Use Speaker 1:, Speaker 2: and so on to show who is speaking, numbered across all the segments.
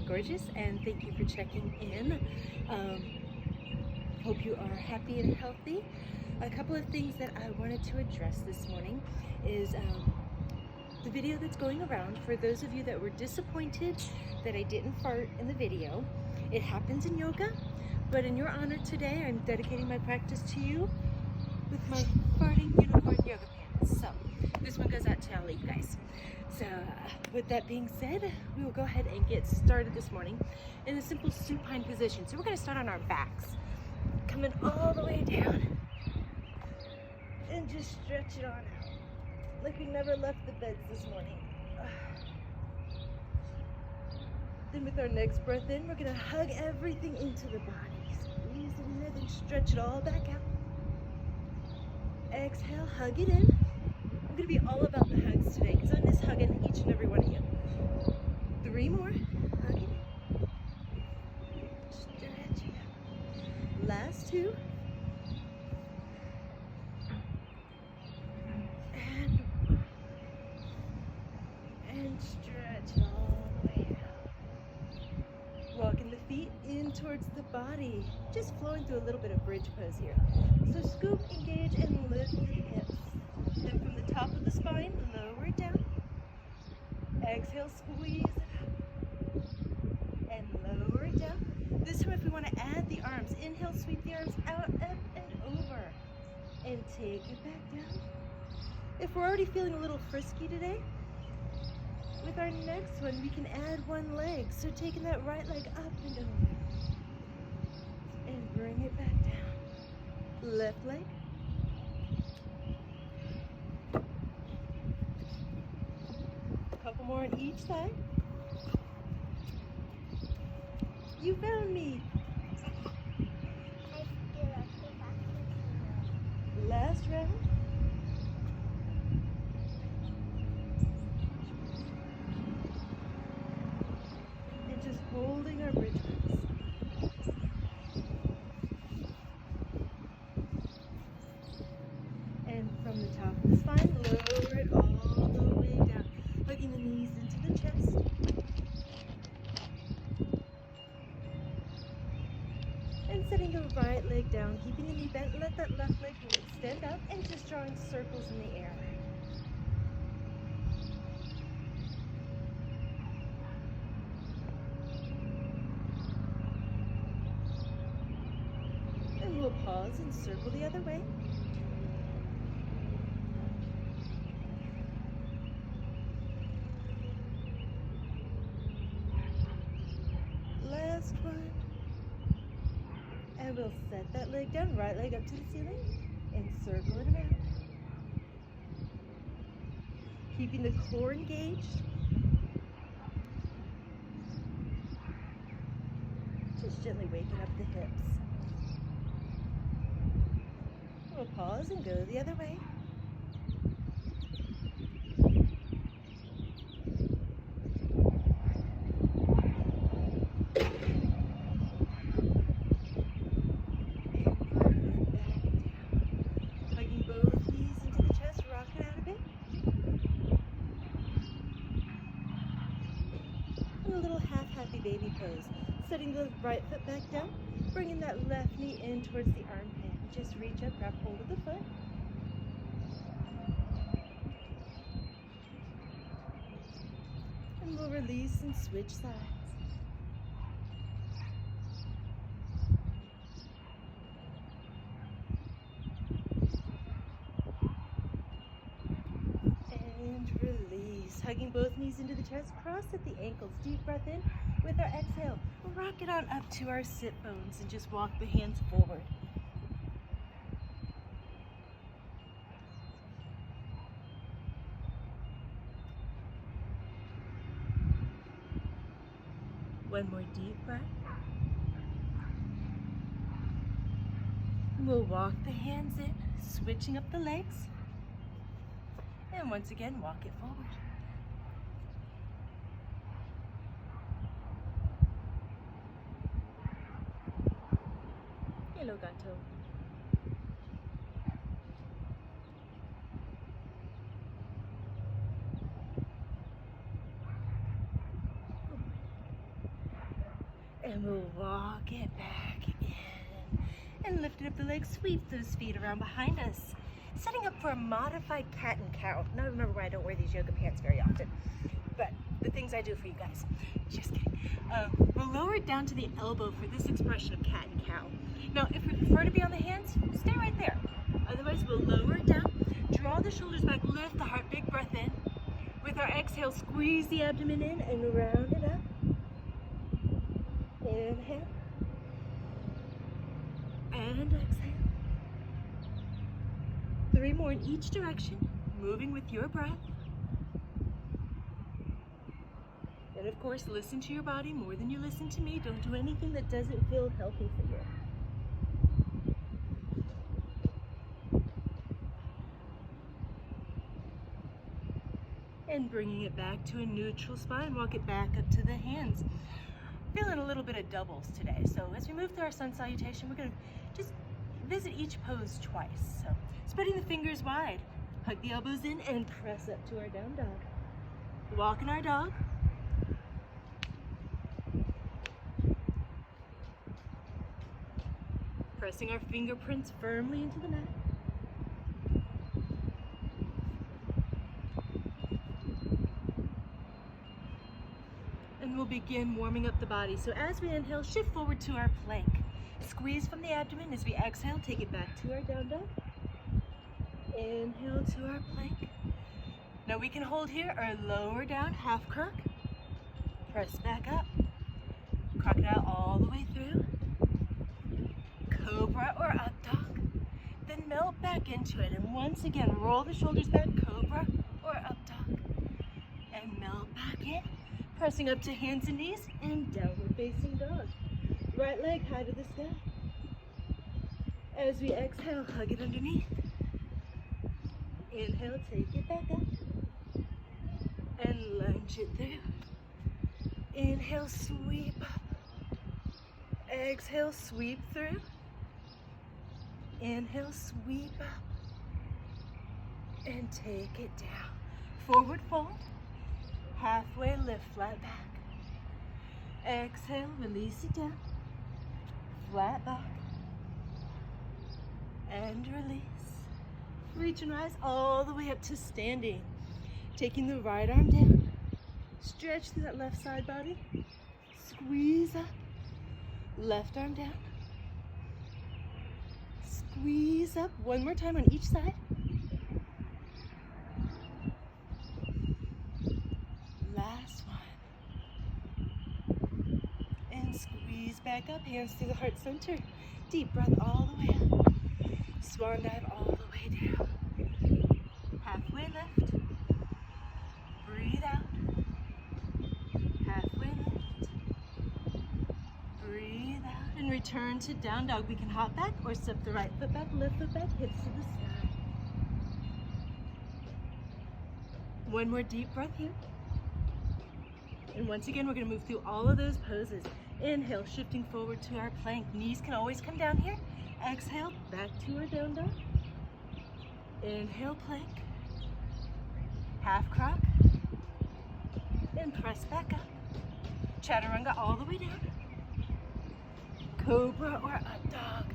Speaker 1: gorgeous, and thank you for checking in. Hope you are happy and healthy. A couple of things that I wanted to address this morning is the video that's going around. For those of you that were disappointed that I didn't fart in the video, it happens in yoga, but in your honor today, I'm dedicating my practice to you with my farting unicorn yoga pants. So this one goes out to all of you guys. So with that being said, we will go ahead and get started this morning in a simple supine position. So we're going to start on our backs, coming all the way down and just stretch it on out like we never left the beds this morning. Then with our next breath in, we're going to hug everything into the body. Squeeze it in there, then stretch it all back out. Exhale, hug it in. I'm going to be all about the hugs today because I miss hugging each and every one of you. 3 more. Hug it. Stretch it out. Last 2. And stretch it all the way out. Walking the feet in towards the body. Just flowing through a little bit of bridge pose here. So scoop, engage, and lift the hips. Then from the top of the spine, lower it down. Exhale, squeeze it up. And lower it down. This time if we want to add the arms, inhale, sweep the arms out, up, and over. And take it back down. If we're already feeling a little frisky today, with our next one, we can add one leg. So taking that right leg up and over. And bring it back down. Left leg. Couple more on each side. You found me. Last round. And just holding our bridge pose. And from the top of the spine, lower it all the way down. Hugging the knees into the chest. And setting the right leg down, keeping the knee bent. Let that left leg extend up and just drawing circles in the air. And we'll pause and circle the other way. Last one. And we'll set that leg down, right leg up to the ceiling, and circle it around. Keeping the core engaged. Just gently waking up the hips. We'll pause and go the other way. Baby pose. Setting the right foot back down, bringing that left knee in towards the armpit. Just reach up, grab hold of the foot. And we'll release and switch sides. And release. Hugging both knees into the chest, cross at the ankles. Deep breath in. With our exhale, we'll rock it on up to our sit bones and just walk the hands forward. One more deep breath. We'll walk the hands in, switching up the legs. And once again, walk it forward. Hello, gato. And we'll walk it back in. And lifting up the legs, sweep those feet around behind us. Setting up for a modified cat and cow. Now remember why I don't wear these yoga pants very often. But the things I do for you guys. Just kidding. We'll lower it down to the elbow for this expression of cat and cow. Now, if we prefer to be on the hands, stay right there. Otherwise, we'll lower it down, draw the shoulders back, lift the heart, big breath in. With our exhale, squeeze the abdomen in and round it up. Inhale. And exhale. 3 more in each direction, moving with your breath. And of course, listen to your body more than you listen to me. Don't do anything that doesn't feel healthy for you. And bringing it back to a neutral spine, walk it back up to the hands. Feeling a little bit of doubles today. So as we move through our sun salutation, we're going to just visit each pose twice. So spreading the fingers wide, hug the elbows in and press up to our down dog. Walking our dog. Pressing our fingerprints firmly into the mat. And we'll begin warming up the body. So as we inhale, shift forward to our plank. Squeeze from the abdomen. As we exhale, take it back to our down dog. Inhale to our plank. Now we can hold here or lower down, half crook. Press back up. Crocodile all the way through. Cobra or up dog. Then melt back into it. And once again, roll the shoulders back, cobra or up dog. And melt back in. Pressing up to hands and knees and downward facing dog. Right leg high to the sky. As we exhale, hug it underneath. Inhale, take it back up. And lunge it through. Inhale, sweep up. Exhale, sweep through. Inhale, sweep up. And take it down. Forward fold. Halfway lift, flat back. Exhale, release it down. Flat back. And release. Reach and rise all the way up to standing. Taking the right arm down. Stretch through that left side body. Squeeze up. Left arm down. Squeeze up. One more time on each side. Last one. And squeeze back up. Hands to the heart center. Deep breath all the way up. Swan dive all the way down. Halfway lift. Breathe out. Halfway lift. Breathe out. And return to down dog. We can hop back or step the right foot back, left foot back, hips to the sky. One more deep breath here. And once again, we're going to move through all of those poses. Inhale, shifting forward to our plank. Knees can always come down here. Exhale, back to our down dog. Inhale, plank. Half croc. And press back up. Chaturanga all the way down. Cobra or up dog.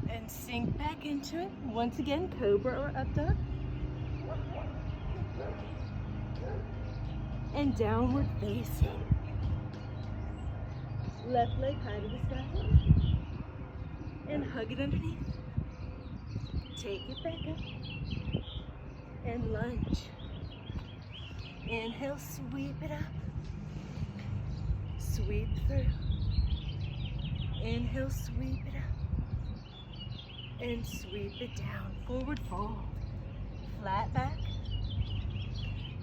Speaker 1: And sink back into it. Once again, cobra or up dog. And downward facing. Left leg high to the sky. And hug it underneath. Take it back up. And lunge. Inhale, sweep it up. Sweep through. Inhale, sweep it up. And sweep it down. Forward fold. Flat back.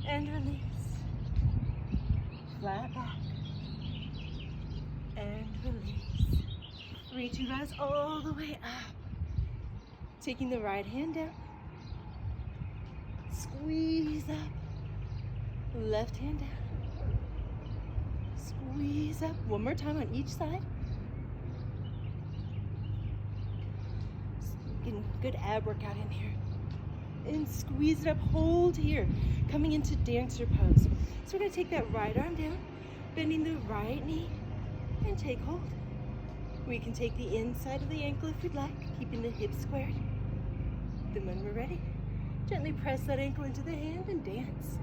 Speaker 1: And release. Flat back. And release. Reach and rise all the way up. Taking the right hand down. Squeeze up. Left hand down. Squeeze up. One more time on each side. Getting good ab workout in here. And squeeze it up. Hold here. Coming into dancer pose. So we're going to take that right arm down. Bending the right knee. and take hold. We can take the inside of the ankle if we'd like, keeping the hips squared. Then when we're ready, gently press that ankle into the hand and dance.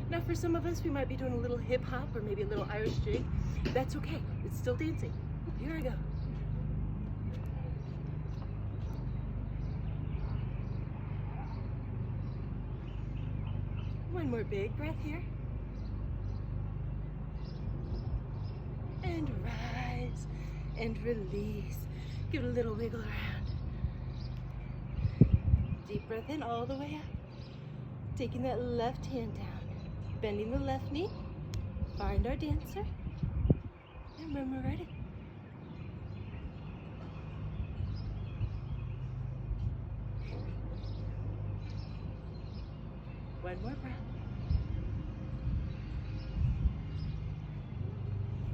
Speaker 1: Now for some of us, we might be doing a little hip hop or maybe a little Irish jig. That's okay, it's still dancing. Here I go. One more big breath here. And rise and release. Give it a little wiggle around. Deep breath in all the way up. Taking that left hand down. Bending the left knee. Find our dancer. And when we're ready, one more breath.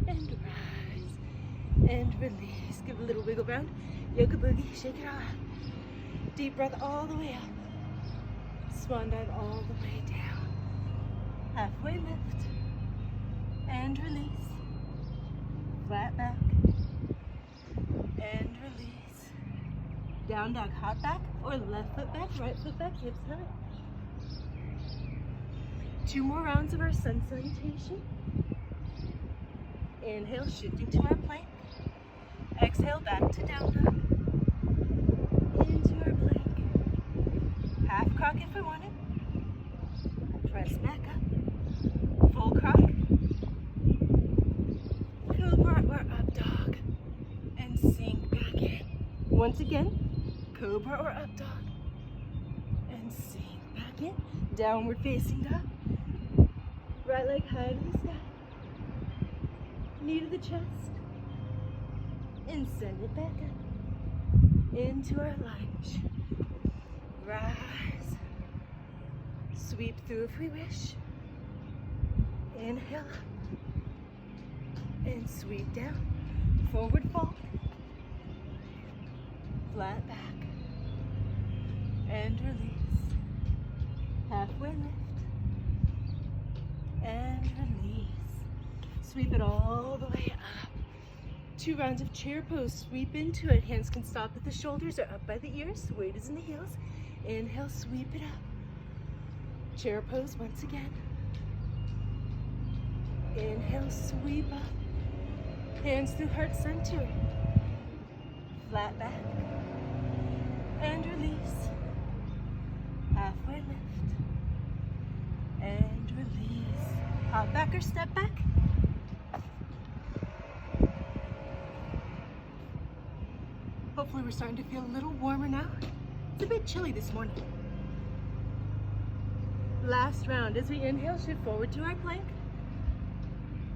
Speaker 1: And rise and release. Give a little wiggle round. Yoga boogie, shake it all out. Deep breath all the way up. Swan dive all the way down. Halfway lift and release. Flat back and release. Down dog, hop back or left foot back, right foot back, hips high. 2 more rounds of our sun salutation. Inhale, shifting to our plank. Exhale, back to down dog. Into our plank. Half croc if we want it. Press back up. Full croc. Cobra or up dog. And sink back in. Once again, cobra or up dog. And sink back in. Downward facing dog. Right leg high to the sky. Knee to the chest. And send it back up. Into our lunge. Rise. Sweep through if we wish. Inhale up. And sweep down. Forward fold. Flat back. And release. Halfway lift. And release. Sweep it all the way up. 2 rounds of chair pose. Sweep into it. Hands can stop at the shoulders or up by the ears. Weight is in the heels. Inhale, sweep it up. Chair pose once again. Inhale, sweep up. Hands through heart center. Flat back. And release. Halfway lift. And release. Hop back or step back. Hopefully we're starting to feel a little warmer now. It's a bit chilly this morning. Last round as we inhale, shift forward to our plank.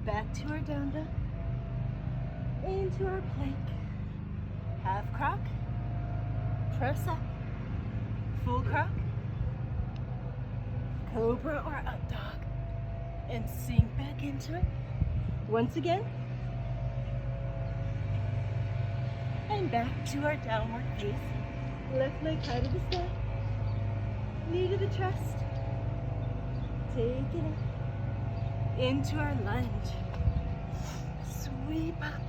Speaker 1: Back to our down dog. Into our plank. Half croc. Press up. Full croc. Cobra or up dog. And sink back into it. Once again. And back to our downward face. Left leg high to the sky. Knee to the chest. Take it up. Into our lunge. Sweep up.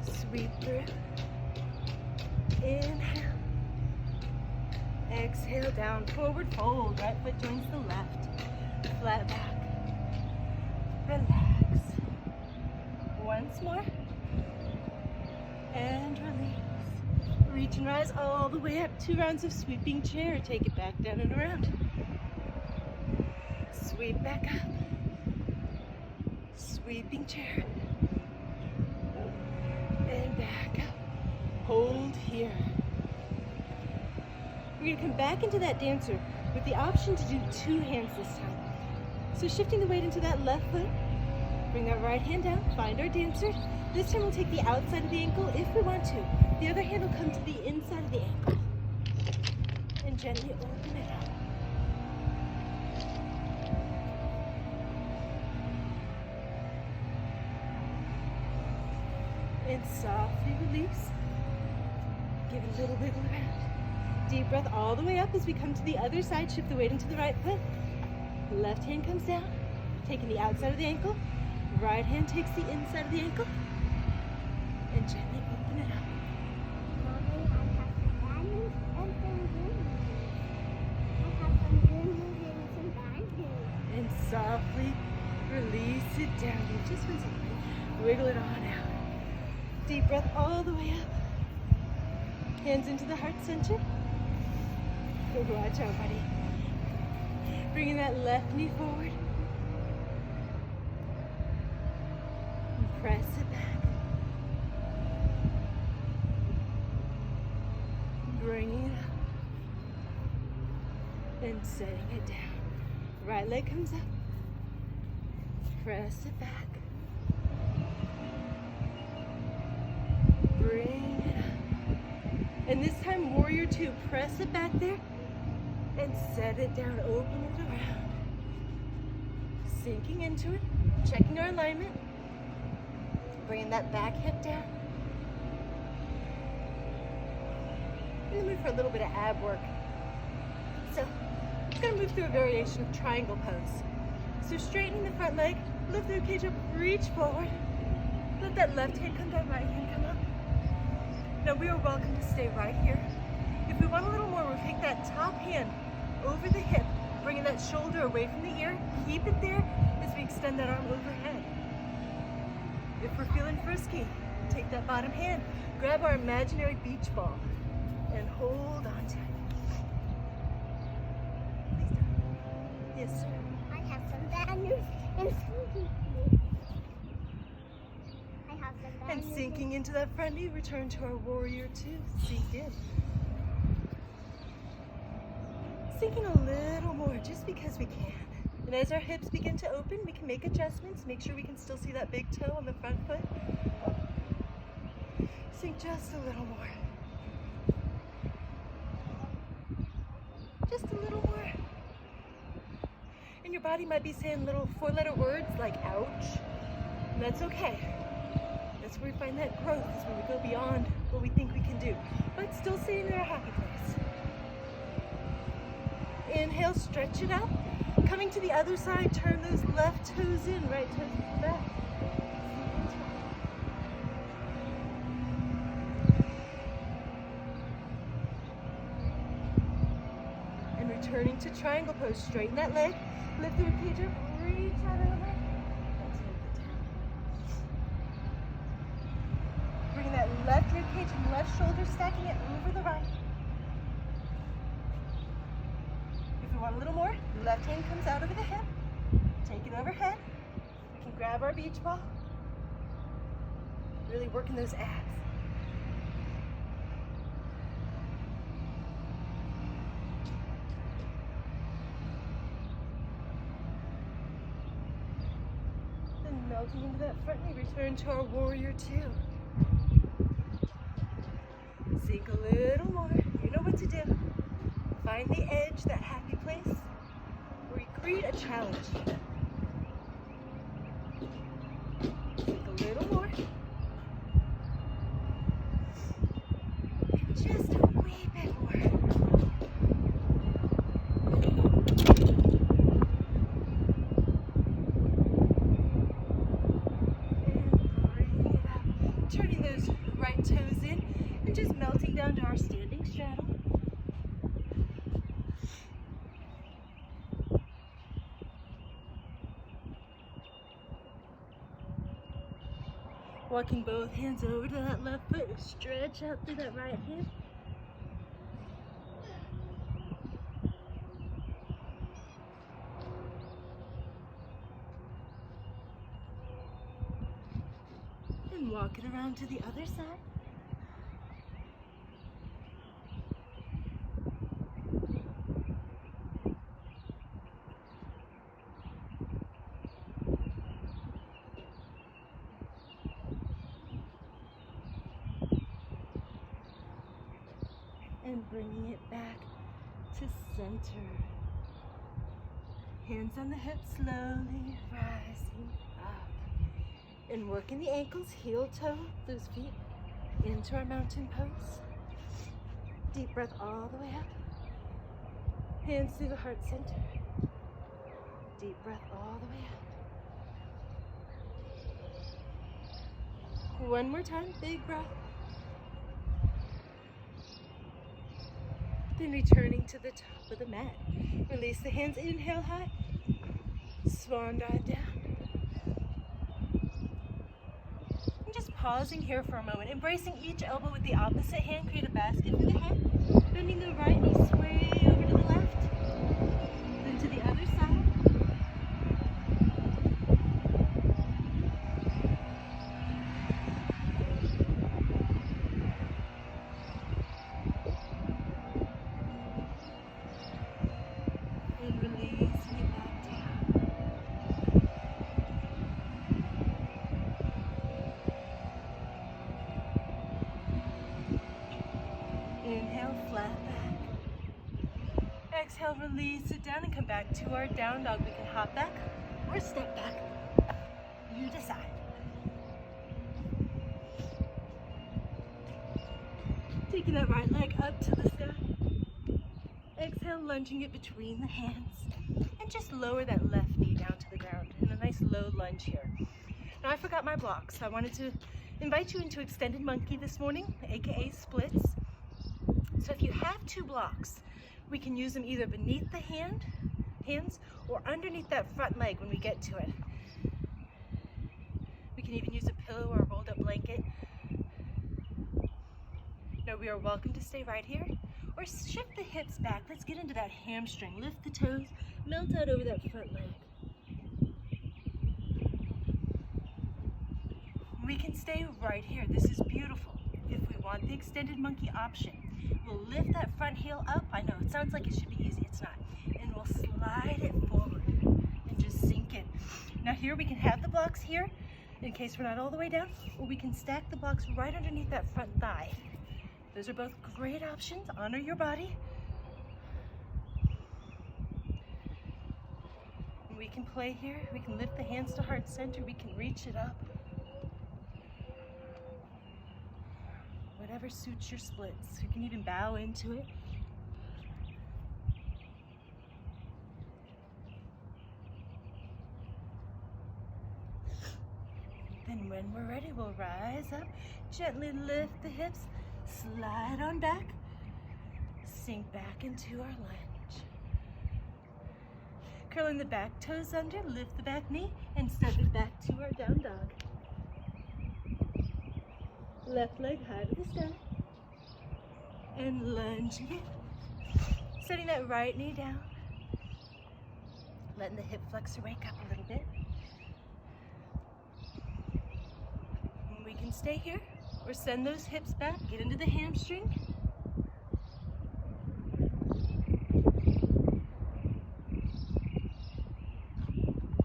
Speaker 1: Sweep through. Inhale. Exhale down. Forward fold. Right foot joins the left. Flat back. Relax. Once more. And release. Reach and rise all the way up. 2 rounds of sweeping chair. Take it back down and around. Sweep back up. Sweeping chair. And back up. Hold here. We're going to come back into that dancer with the option to do 2 hands this time. So shifting the weight into that left foot. Bring that right hand down. Find our dancer. This time we'll take the outside of the ankle if we want to. The other hand will come to the inside of the ankle. And gently open it up. And softly release. Give it a little wiggle around. Deep breath all the way up as we come to the other side. Shift the weight into the right foot. Left hand comes down. Taking the outside of the ankle. right hand takes the inside of the ankle and gently open it up.
Speaker 2: Mommy, I have some bad news and some good news. I have some good news and some bad news.
Speaker 1: And softly release it down. You just want to wiggle it on out. Deep breath all the way up. Hands into the heart center. Watch out, buddy. Bringing that left knee forward. And press it back. Bringing it up. And setting it down. Right leg comes up. Press it back. Bring it up. And this time, warrior two. Press it back there. And set it down, open it around. Sinking into it, checking our alignment. Bringing that back hip down. And then move for a little bit of ab work. So, we're gonna move through a variation of triangle pose. So straightening the front leg, lift the cage up, reach forward. Let that left hand come down, right hand come up. Now we are welcome to stay right here. If we want a little more, we'll take that top hand over the hip, bringing that shoulder away from the ear. Keep it there as we extend that arm overhead. If we're feeling frisky, take that bottom hand, grab our imaginary beach ball, and hold on to it. Please don't. Yes, sir.
Speaker 2: I have some bad news and some good news. I have some bad
Speaker 1: And
Speaker 2: news.
Speaker 1: sinking into that front knee, return to our warrior two. Sink in. Sinking a little more, just because we can. And as our hips begin to open, we can make adjustments. Make sure we can still see that big toe on the front foot. Sink just a little more. Just a little more. And your body might be saying little four-letter words like ouch. And that's okay. That's where we find that growth, is when we go beyond what we think we can do, but still staying in our happy place. Inhale, stretch it out. Coming to the other side, turn those left toes in, right toes back. And returning to triangle pose, straighten that leg, lift the ribcage up, reach out over, and take it down. Bring that left ribcage and left shoulder, stacking it over the right. If we want a little more, left hand comes out over the hip. Take it overhead. We can grab our beach ball. Really working those abs. Then melting into that front knee, return to our warrior two. Sink a little more. You know what to do. Find the edge, that happy place, where you create a challenge. Take a little more. And just a wee bit more. And bring it up. Turning those right toes in and just melting down to our standing straddle. Walking both hands over to that left foot, stretch out through that right hip. And walk it around to the other side. And bringing it back to center. Hands on the hips, slowly rising up. And working the ankles, heel toe, those feet into our mountain pose. Deep breath all the way up. Hands through the heart center. Deep breath all the way up. One more time, big breath. Then returning to the top of the mat. Release the hands, inhale high. Swan dive down. And just pausing here for a moment, embracing each elbow with the opposite hand, create a basket for the head. Bending the right knee, sway over to the left. Then to the other side. And releasing it back down. Inhale, flat back. Exhale, release it down and come back to our down dog. We can hop back or step back. You decide. Taking that right leg up to the sky. Exhale, lunging it between the hands. And just lower that left knee down to the ground in a nice low lunge here. Now I forgot my blocks. I wanted to invite you into extended monkey this morning, aka splits. So if you have two blocks, we can use them either beneath the hands or underneath that front leg when we get to it. We can even use a pillow or a rolled up blanket. Now we are welcome to stay right here or shift the hips back. Let's get into that hamstring. Lift the toes, melt out over that front leg. We can stay right here. This is beautiful. If we want the extended monkey option, we'll lift that front heel up. I know it sounds like it should be easy, it's not. And we'll slide it forward and just sink in. Now here we can have the blocks here in case we're not all the way down, or we can stack the blocks right underneath that front thigh. Those are both great options. Honor your body. And we can play here. We can lift the hands to heart center. We can reach it up. Whatever suits your splits. You can even bow into it. Then when we're ready, we'll rise up, gently lift the hips, slide on back, sink back into our lunge. Curling the back toes under, lift the back knee, and step it back to our down dog. Left leg high to the sky, and lunging it. Setting that right knee down, letting the hip flexor wake up a little bit. And we can stay here, or send those hips back, get into the hamstring.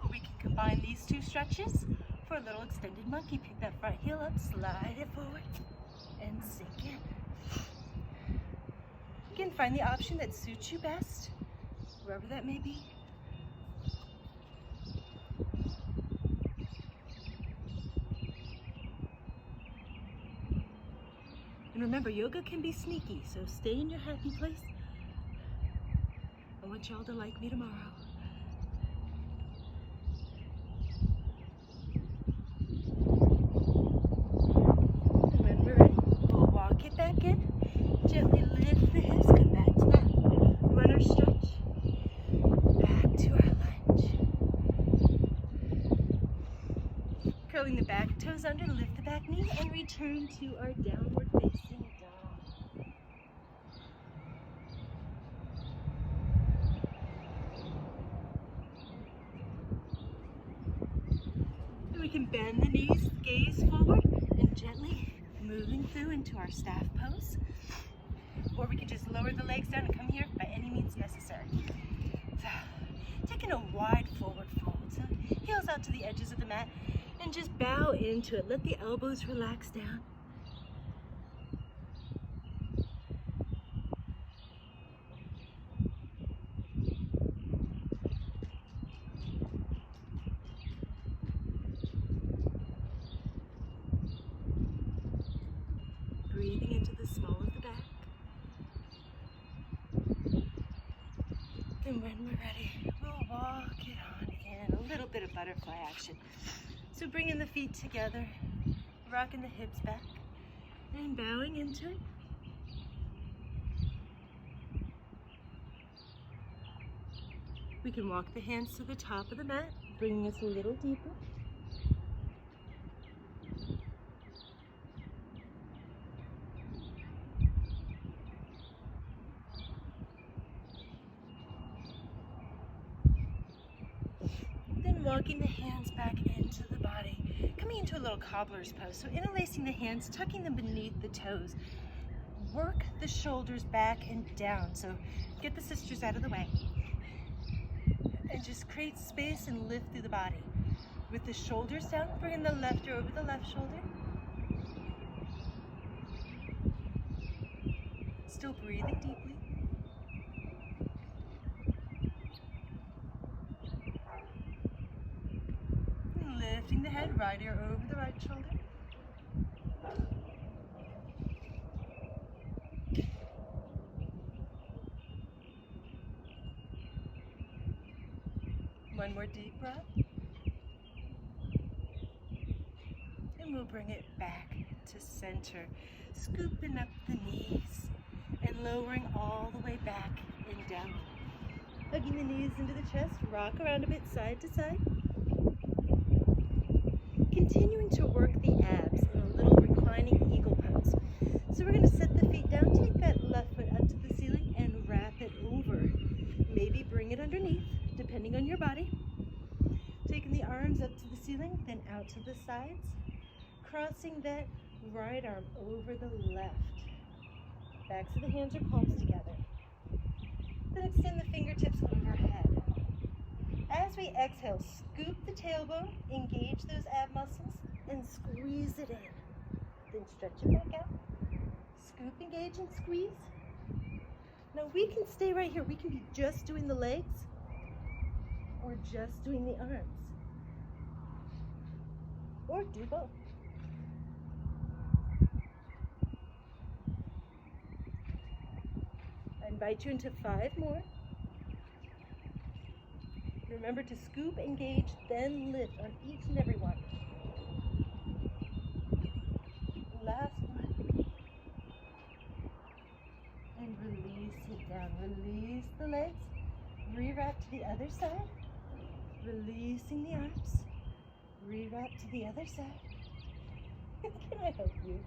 Speaker 1: Or we can combine these two stretches for a little extended monkey. Pick that front heel up, slide it forward, and sink in. Again, find the option that suits you best, wherever that may be. And remember, yoga can be sneaky, so stay in your happy place. I want y'all to like me tomorrow. And when we're ready, we'll walk it back in. Gently lift the hips, come back to that runner stretch. Back to our lunge. Curling the back toes under, lift the back knee, and return to our downward facing dog. And we can bend the knees, gaze forward, and gently moving through into our staff pose. Or we can just lower the legs down and come here by any means necessary. So, taking a wide forward fold. So heels out to the edges of the mat and just bow into it. Let the elbows relax down. Breathing into the small of the back. And when we're ready, we'll walk it on again. A little bit of butterfly action. So bringing the feet together, Rocking the hips back and bowing into it. We can walk the hands to the top of the mat, bringing us a little deeper. Then walking the hands back into the body, coming into a little cobbler's pose. So interlacing the hands, tucking them beneath the toes. Work the shoulders back and down. So get the sisters out of the way. And just create space and lift through the body. With the shoulders down, bringing the left ear over the left shoulder. Still breathing deeply. And lifting the head, right ear over the right shoulder. One more deep breath. And we'll bring it back to center. Scooping up the knees and lowering all the way back and down. Hugging the knees into the chest, rock around a bit side to side. Continuing to work the abs in a little reclining eagle pose. So we're going to set the feet down, take that left foot up to the ceiling and wrap it over. Maybe bring it underneath, depending on your body. Taking the arms up to the ceiling, then out to the sides. Crossing that right arm over the left. Backs of the hands or palms together. Then extend the fingertips overhead. As we exhale, scoop the tailbone, engage those ab muscles, and squeeze it in. Then stretch it back out. Scoop, engage, and squeeze. Now we can stay right here. We can be just doing the legs or just doing the arms. Or do both. I invite you into 5 more. Remember to scoop, engage, then lift on each and every one. Last one. And release it down. Release the legs. Rewrap to the other side. Releasing the arms. Rewrap to the other side. Can I help you?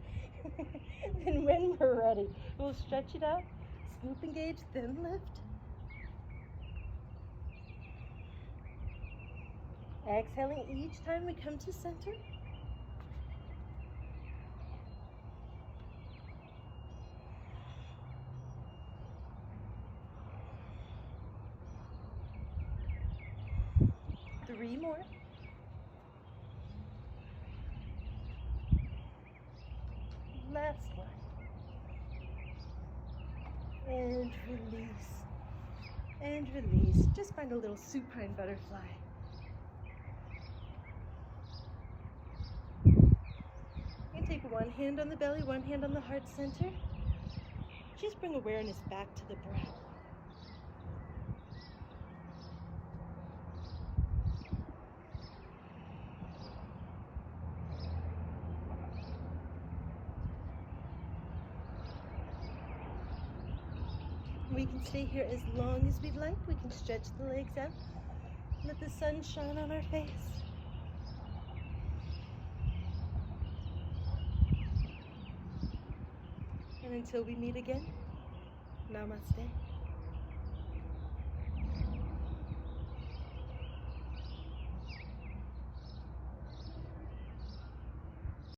Speaker 1: Then when we're ready, we'll stretch it out. Scoop, engage, then lift. Exhaling each time we come to center. Three more. Last one. And release. And release. Just find a little supine butterfly. You take one hand on the belly, one hand on the heart center. Just bring awareness back to the breath. We can stay here as long as we'd like. We can stretch the legs out. Let the sun shine on our face. And until we meet again, namaste.